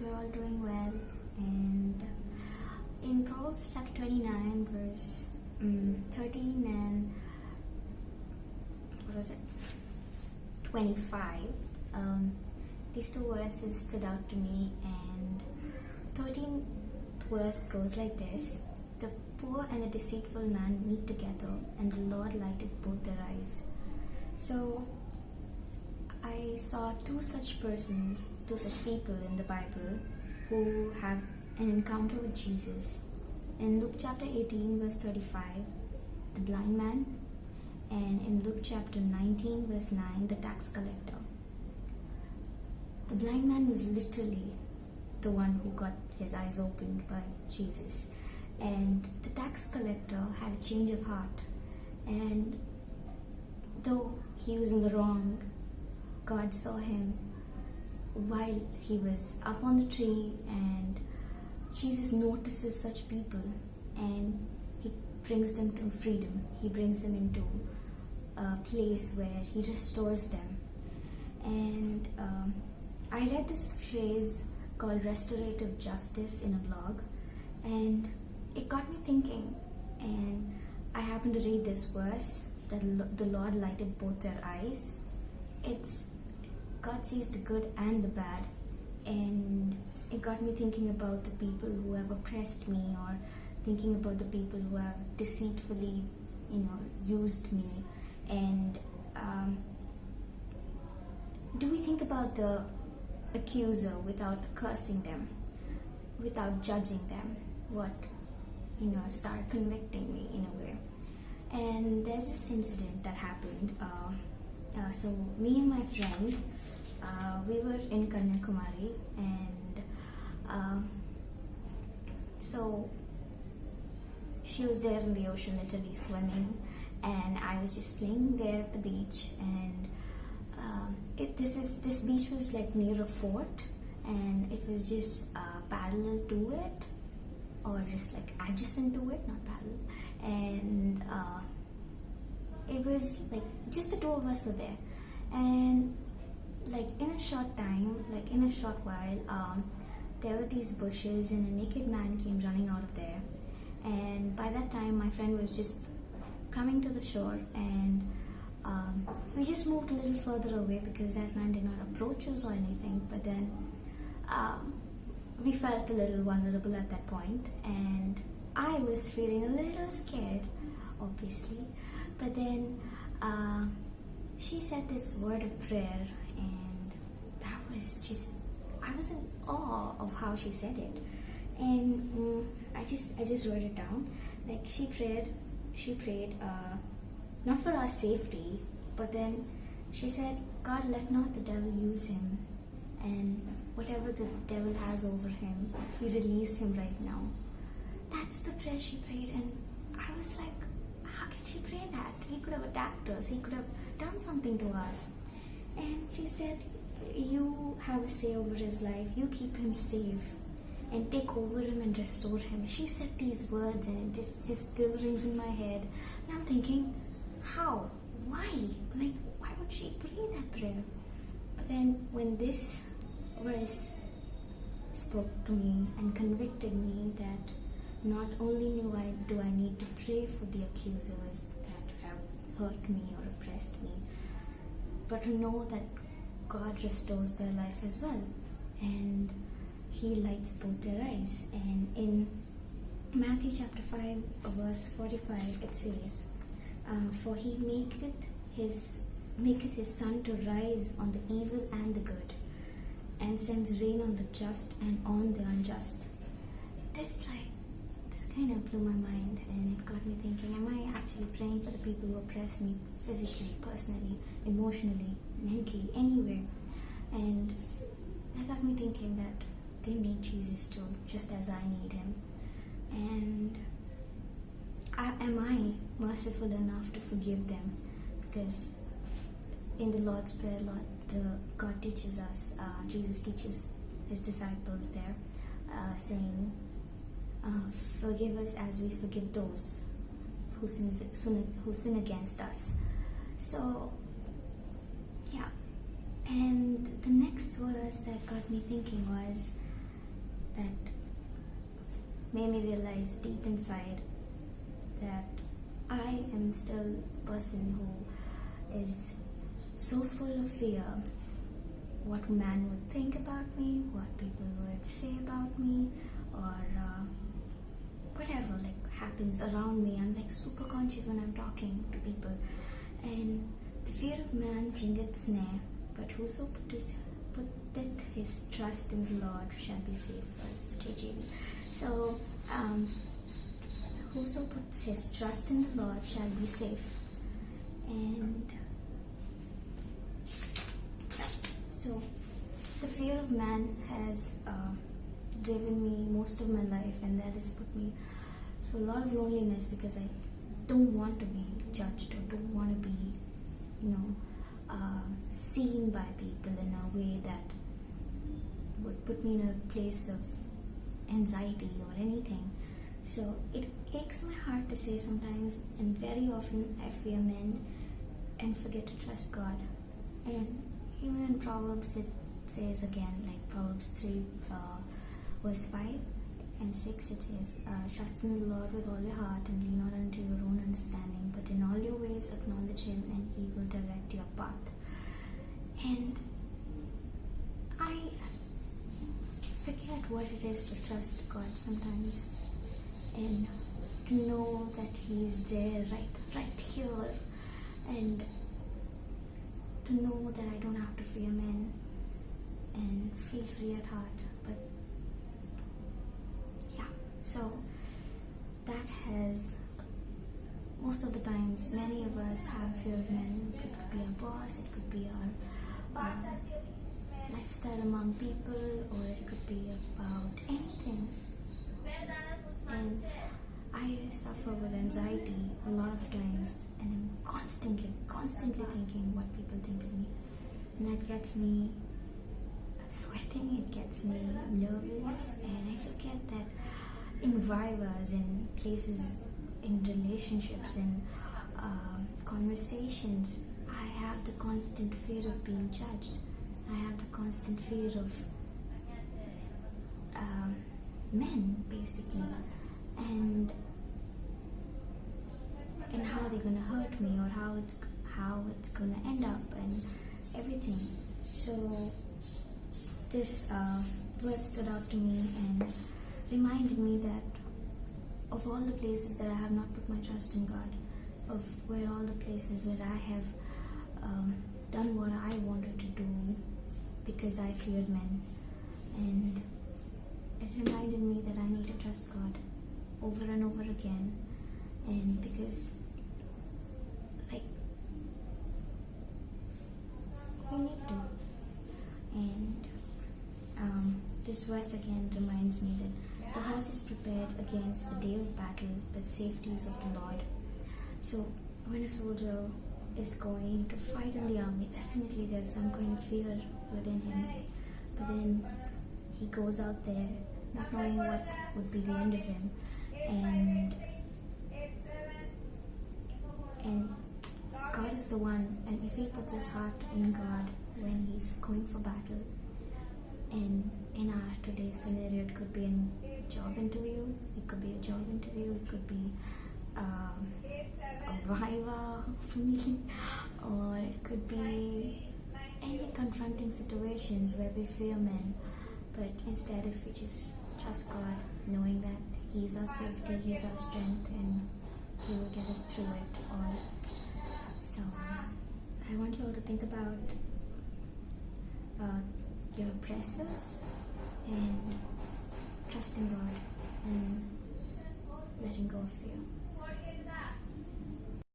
you're all doing well. And in Proverbs chapter 29, verse 13 and 25, these two verses stood out to me. And 13th verse goes like this: the poor and the deceitful man meet together, and the Lord lighteth both their eyes. So I saw two such people in the Bible who have an encounter with Jesus. In Luke chapter 18 verse 35, the blind man, and in Luke chapter 19 verse 9, the tax collector. The blind man was literally the one who got his eyes opened by Jesus, and the tax collector had a change of heart, and though he was in the wrong, God saw him while he was up on the tree, and Jesus notices such people and he brings them to freedom. He brings them into a place where he restores them. And I read this phrase called Restorative Justice in a blog, and it got me thinking. And I happened to read this verse, that the Lord lighted both their eyes. It's God sees the good and the bad, and it got me thinking about the people who have oppressed me, or thinking about the people who have deceitfully, used me. And do we think about the accuser without cursing them, without judging them? Started convicting me in a way. And there's this incident that happened. So me and my friend, we were in Kanyakumari, and so she was there in the ocean, literally swimming, and I was just playing there at the beach. And this beach was like near a fort, and it was just parallel to it, or just like adjacent to it, not parallel. And it was like just the two of us were there, and like in a short while, there were these bushes, and a naked man came running out of there. And by that time, my friend was just coming to the shore, and we just moved a little further away because that man did not approach us or anything. But then we felt a little vulnerable at that point, and I was feeling a little scared, obviously. But then she said this word of prayer, and that was just, I was in awe of how she said it. And I just wrote it down. Like she prayed not for our safety, but then she said, God, let not the devil use him, and whatever the devil has over him, you release him right now. That's the prayer she prayed. And I was like, how can she pray that? He could have attacked us. He could have done something to us. And she said, you have a say over his life. You keep him safe and take over him and restore him. She said these words, and it just still rings in my head. And I'm thinking, how? Why? Like, why would she pray that prayer? But then when this verse spoke to me and convicted me that not only do I need to pray for the accusers that have hurt me or oppressed me, but to know that God restores their life as well, and He lights both their eyes. And in Matthew chapter 5 verse 45 it says, for He maketh his sun to rise on the evil and the good, and sends rain on the just and on the unjust. This kind of blew my mind, and it got me thinking, am I actually praying for the people who oppress me physically, personally, emotionally, mentally, anywhere? And that got me thinking that they need Jesus too, just as I need Him. And am I merciful enough to forgive them? Because in the Lord's Prayer, God teaches us, Jesus teaches His disciples there, saying, forgive us as we forgive those who sin against us. So, yeah. And the next verse that got me thinking was that made me realize deep inside that I am still a person who is so full of fear. What man would think about me, what people would say about me, or whatever happens around me. I'm super conscious when I'm talking to people. And the fear of man bringeth snare, but whoso putteth his trust in the Lord shall be saved. Sorry, it's KJV. So, whoso puts his trust in the Lord shall be safe. And so, the fear of man has driven me most of my life, and that has put me through a lot of loneliness, because I don't want to be judged, or don't want to be, seen by people in a way that would put me in a place of anxiety or anything. So it aches my heart to say sometimes, and very often, I fear men and forget to trust God. And even in Proverbs, it says again, Proverbs 3 verse 5 and 6, it says, trust in the Lord with all your heart, and lean not unto your own understanding, but in all your ways acknowledge Him, and He will direct your path. And I forget what it is to trust God sometimes, and to know that He is there, right here, and to know that I don't have to fear men and feel free at heart. But yeah, so that has, most of the times, many of us have fear of men. It could be our boss, it could be our lifestyle among people, or it could be about anything. And I suffer with anxiety a lot of times, and I'm constantly thinking what people think of me, and that gets me sweating, it gets me nervous, and I forget that in vivas, in places, in relationships, in conversations, I have the constant fear of being judged. I have the constant fear of men, basically, and how they're gonna hurt me, or how it's gonna end up, and everything. So this verse stood out to me and reminded me that of all the places that I have not put my trust in God, of where all the places where I have done what I wanted to do because I feared men. And it reminded me that I need to trust God over and over again, and because we need to. And this verse again reminds me that the horse is prepared against the day of battle, but safety is of the Lord. So when a soldier is going to fight in the army, definitely there's some kind of fear within him. But then he goes out there not knowing what would be the end of him. And God is the one, and if he puts his heart in God when he's going for battle, and in our today's scenario, it could be a job interview, it could be a job interview, it could be a viva for me, or it could be any confronting situations where we fear men. But instead, if we just trust God, knowing that He's our safety, He's our strength, and He will get us through it all. So I want you all to think about your oppressors and trusting God and letting go of fear.